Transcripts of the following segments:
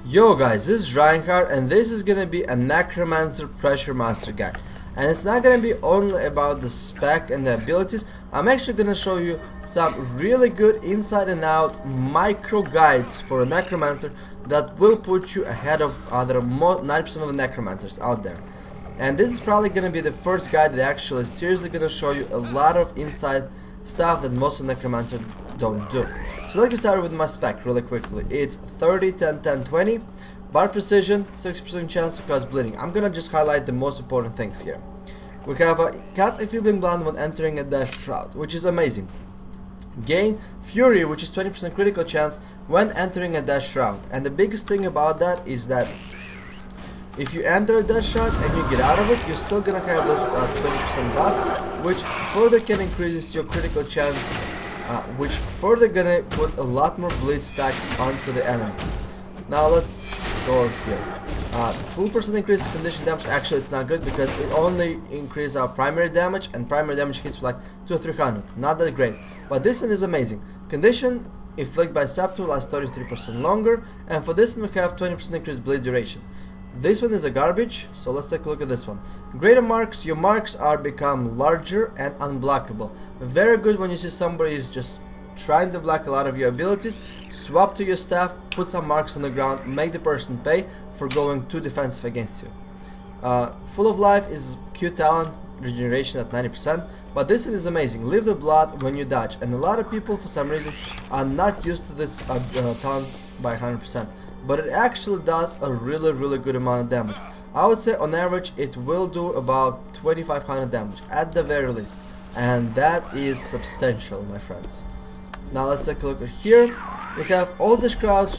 Yo guys, this is Reinhardt and this is gonna be a Necromancer Pressure Master guide. And it's not gonna be only about the spec and the abilities. I'm actually gonna show you some really good inside and out micro guides for a Necromancer that will put you ahead of other 90% of the Necromancers out there. And this is probably gonna be the first guide that actually is seriously gonna show you a lot of inside stuff that most of the Necromancer don't do. So let's get started with my spec really quickly. It's 30, 10, 10, 20. Bar precision, 60% chance to cause bleeding. I'm gonna just highlight the most important things here. We have a cast enfeebling blind when entering a dash shroud, which is amazing. Gain fury, which is 20% critical chance when entering a dash shroud. And the biggest thing about that is that if you enter a death shot and you get out of it, you're still gonna have this 20% buff, which further can increase your critical chance, which further gonna put a lot more bleed stacks onto the enemy. Now let's go here. 2% increase in condition damage. Actually, it's not good because it only increases our primary damage, and primary damage hits for like 200 or 300. Not that great, but this one is amazing. Condition inflicted by Scepter lasts 33% longer, and for this one we have 20% increased bleed duration. This one is a garbage, so let's take a look at this one. Greater marks, your marks are become larger and unblockable. Very good when you see somebody is just trying to block a lot of your abilities. Swap to your staff, put some marks on the ground, make the person pay for going too defensive against you. Full of life is Q talent, regeneration at 90%, but this is amazing. Leave the blood when you dodge, and a lot of people for some reason are not used to this talent by 100%. But it actually does a really good amount of damage. I would say on average it will do about 2500 damage at the very least, and that is substantial, my friends. Now let's take a look at here. We have all the shroud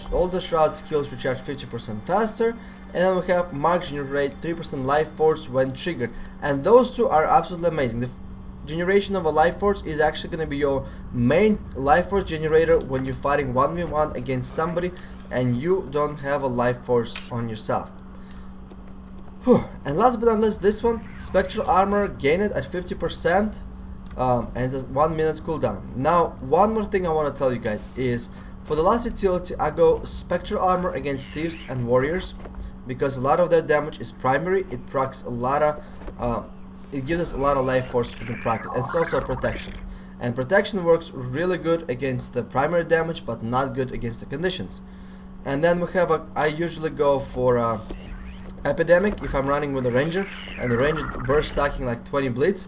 skills recharge 50% faster, and then we have mark generate 3% life force when triggered, and those two are absolutely amazing. The generation of a life force is actually going to be your main life force generator when you're fighting 1v1 against somebody and you don't have a life force on yourself. And last but not least, this one, spectral armor, gain it at 50%, and it's a 1 minute cooldown. Now one more thing I want to tell you guys is, for the last utility I go spectral armor against thieves and warriors, because a lot of their damage is primary. It procs a lot of it gives us a lot of life force we can proc it, and it's also a protection. And protection works really good against the primary damage, but not good against the conditions. And then we have I usually go for epidemic if I'm running with a ranger, and the ranger burst stacking like 20 bleeds.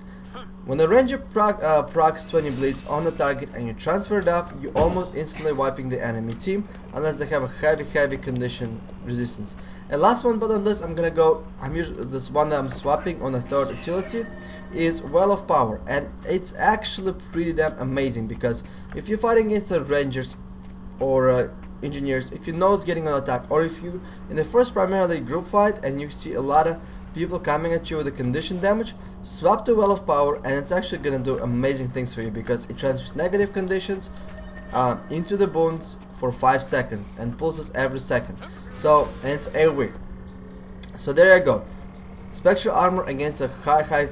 When the ranger procs 20 bleeds on the target and you transfer it off, you almost instantly wiping the enemy team, unless they have a heavy condition resistance. And last one but not least, this one that I'm swapping on a third utility is Well of Power, and it's actually pretty damn amazing, because if you're fighting against the rangers or engineers, if you know it's getting on attack, or if you in the first primarily group fight and you see a lot of people coming at you with the condition damage, swap to Well of Power, and it's actually gonna do amazing things for you, because it transfers negative conditions into the bones for 5 seconds and pulses every second. So, and it's AoE. So there you go. Spectral armor against a high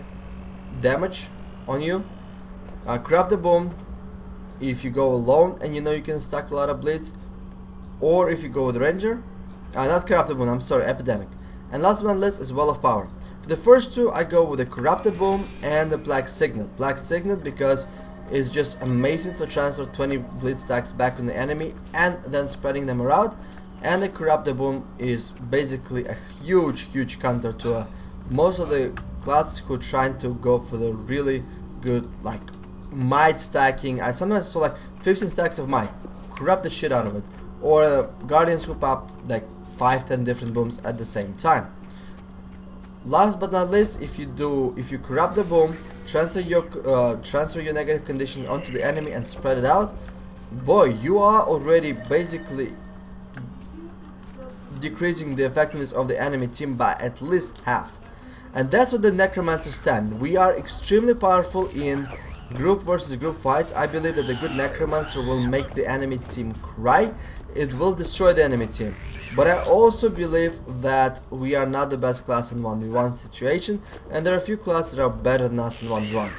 damage on you. Grab the boom if you go alone and you know you can stack a lot of bleeds, or if you go with ranger. Not corrupted boom, I'm sorry, epidemic. And last but not least is Well of Power. For the first two I go with the corrupted boom and the black signet. Black signet because it's just amazing to transfer 20 bleed stacks back on the enemy and then spreading them around. And the corrupted boom is basically a huge counter to most of the classes who are trying to go for the really good like might stacking. I sometimes saw like 15 stacks of might, corrupt the shit out of it, or guardians who pop like 5-10 different booms at the same time. Last but not least, if you corrupt the boom, transfer your negative condition onto the enemy and spread it out, boy, you are already basically decreasing the effectiveness of the enemy team by at least half. And that's what the Necromancer stand. We are extremely powerful in group versus group fights. I believe that the good Necromancer will make the enemy team cry. It will destroy the enemy team. But I also believe that we are not the best class in 1v1 situation, and there are a few classes that are better than us in 1v1.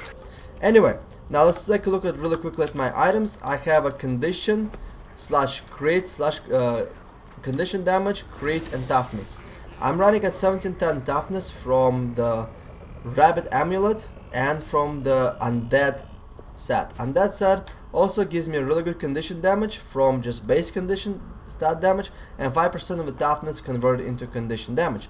Anyway, now let's take a look at really quickly at my items. I have a condition /crit condition damage, crit, and toughness. I'm running at 1710 toughness from the Rabbit Amulet and from the Undead set. Undead set also gives me a really good condition damage from just base condition stat damage, and 5% of the toughness converted into condition damage.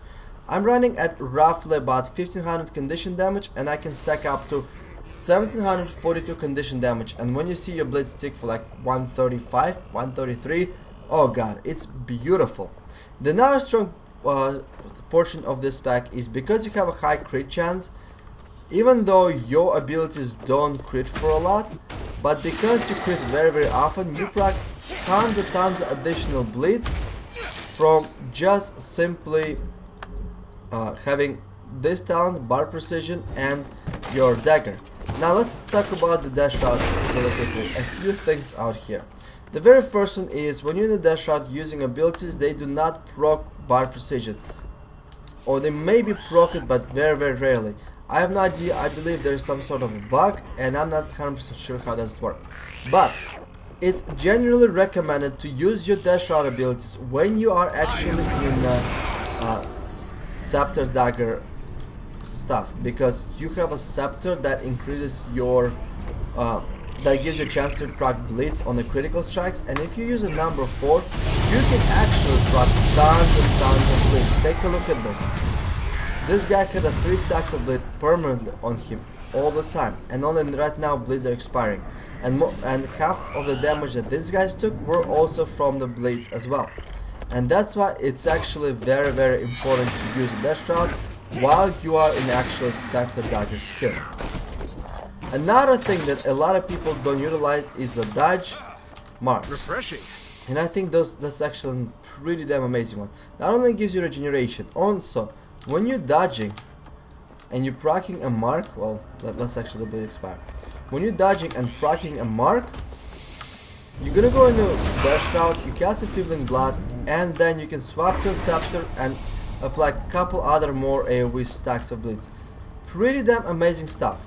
I'm running at roughly about 1500 condition damage, and I can stack up to 1742 condition damage. And when you see your blitz tick for like 135, 133, oh god, it's beautiful. The another strong portion of this spec is because you have a high crit chance, even though your abilities don't crit for a lot, but because you crit very often, you proc tons of additional bleeds from just simply having this talent, bar precision, and your dagger. Now let's talk about the dash route really quickly. A few things out here. The very first one is when you're in the dash route using abilities, they do not proc bar precision, or they may be proc it, but very rarely. I have no idea. I believe there is some sort of a bug, and I'm not 100% sure how does it work. But it's generally recommended to use your dash route abilities when you are actually in scepter dagger stuff, because you have a scepter that increases your that gives you a chance to proc blitz on the critical strikes, and if you use a number 4, you can actually proc tons and tons of blitz. Take a look at this. This guy had a 3 stacks of blitz permanently on him all the time, and only right now blitz are expiring, and half of the damage that these guys took were also from the blitz as well. And that's why it's actually very important to use a dash route while you are in actual scepter dagger skill. Another thing that a lot of people don't utilize is the dodge marks. Refreshing. And I think that's actually a pretty damn amazing one. Not only gives you regeneration, also when you're dodging and you're proccing a mark, well, let's actually let it expire. When you're dodging and proccing a mark, you're gonna go into dash route, you cast a Feebling Blood, and then you can swap to a scepter and apply a couple other more AoE stacks of blitz. Pretty damn amazing stuff.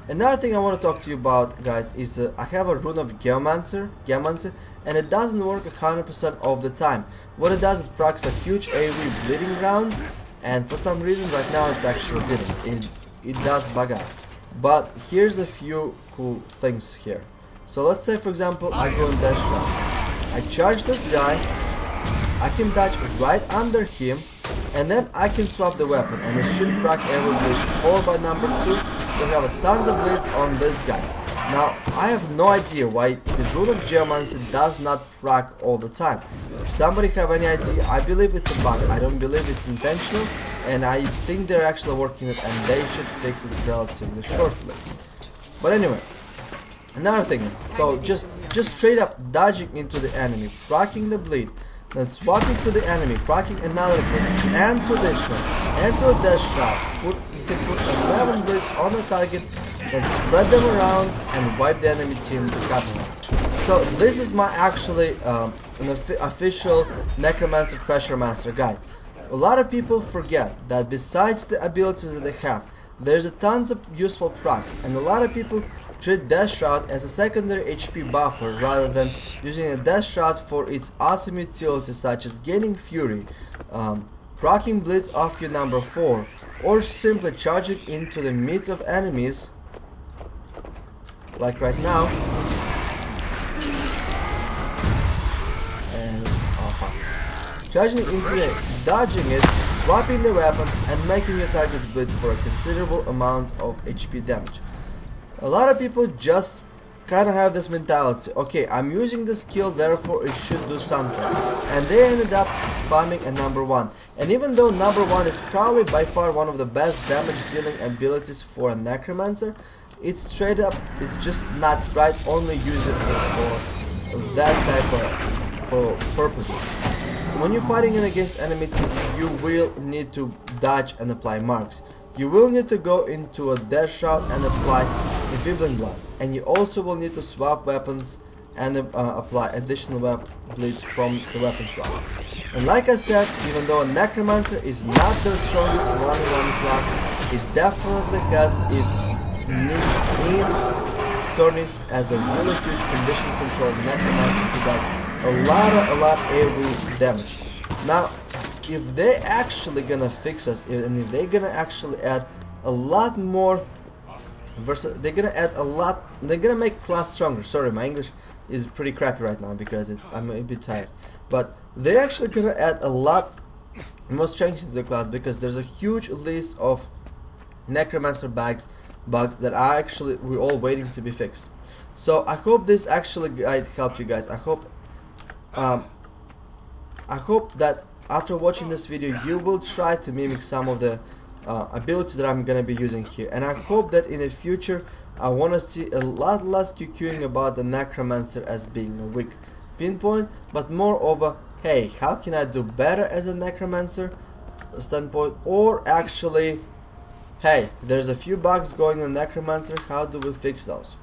Another thing I want to talk to you about, guys, is I have a rune of Geomancer, and it doesn't work 100% of the time. What it does, it procs a huge AoE bleeding round, and for some reason right now it's actually didn't. It does bug out. But here's a few cool things here. So let's say, for example, I go in dash round. I charge this guy, I can dodge right under him, and then I can swap the weapon, and it should proc every blitz, followed by number 2. So we have a tons of blitz on this guy. Now, I have no idea why the rune of Geomancer does not proc all the time. If somebody have any idea, I believe it's a bug. I don't believe it's intentional, and I think they're actually working it, and they should fix it relatively shortly. But anyway, another thing is, so just straight up dodging into the enemy, proccing the bleed, then swapping to the enemy, proccing another blitz, and to this one, and to a dash route. You can put 11 blitz on the target, then spread them around and wipe the enemy team recovery. So this is my actually an official Necromancer Pressure Master guide. A lot of people forget that besides the abilities that they have, there's a tons of useful procs, and a lot of people treat dash route as a secondary HP buffer rather than using a dash route for its awesome utilities such as gaining fury, proccing blitz off your number 4, or simply charging into the midst of enemies like right now. And charging into it, dodging it, swapping the weapon, and making your targets bleed for a considerable amount of HP damage. A lot of people just kind of have this mentality, okay, I'm using the skill, therefore it should do something, and they ended up spamming a number 1. And even though number 1 is probably by far one of the best damage dealing abilities for a Necromancer, it's straight up, it's just not right only using it for that type of purposes. When you're fighting against enemy teams, you will need to dodge and apply marks. You will need to go into a dash route and apply Enfeebling Blood, and you also will need to swap weapons and apply additional bleeds from the weapon swap. And like I said, even though a Necromancer is not the strongest 1-1 class, it definitely has its niche in tourneys as a really huge condition control Necromancer who does a lot AoE damage. Now, if they actually gonna fix us, and if they're gonna actually add a lot more they're gonna make class stronger. Sorry, my English is pretty crappy right now because I'm a bit tired. But they're actually gonna add a lot more strength into the class, because there's a huge list of necromancer bugs that are actually we're all waiting to be fixed. So I hope this actually guide helped you guys. I hope that after watching this video you will try to mimic some of the abilities that I'm gonna be using here, and I hope that in the future I want to see a lot less QQing about the necromancer as being a weak pinpoint, but more of a, hey, how can I do better as a necromancer standpoint, or actually, hey, there's a few bugs going on necromancer, how do we fix those?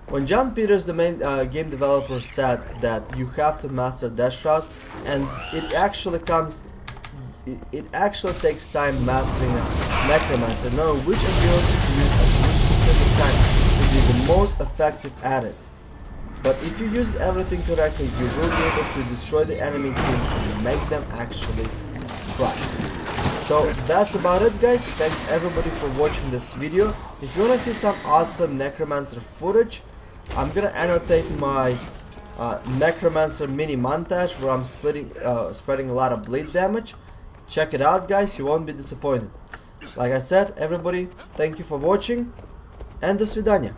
When John Peters, the main game developer, said that you have to master dash route, and it actually takes time mastering a necromancer, knowing which ability to use at which specific time will be the most effective at it. But if you use everything correctly, you will be able to destroy the enemy teams and make them actually cry. So that's about it, guys. Thanks everybody for watching this video. If you want to see some awesome necromancer footage, I'm gonna annotate my necromancer mini montage where I'm spreading a lot of bleed damage. Check it out, guys, you won't be disappointed. Like I said, everybody, thank you for watching, and до свидания.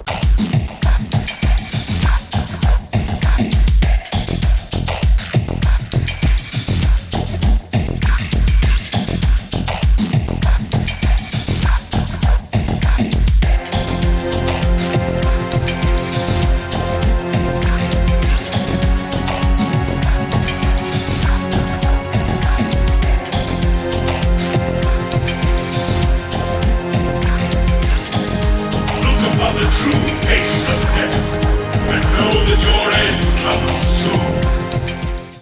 The true face of death, and know that your end comes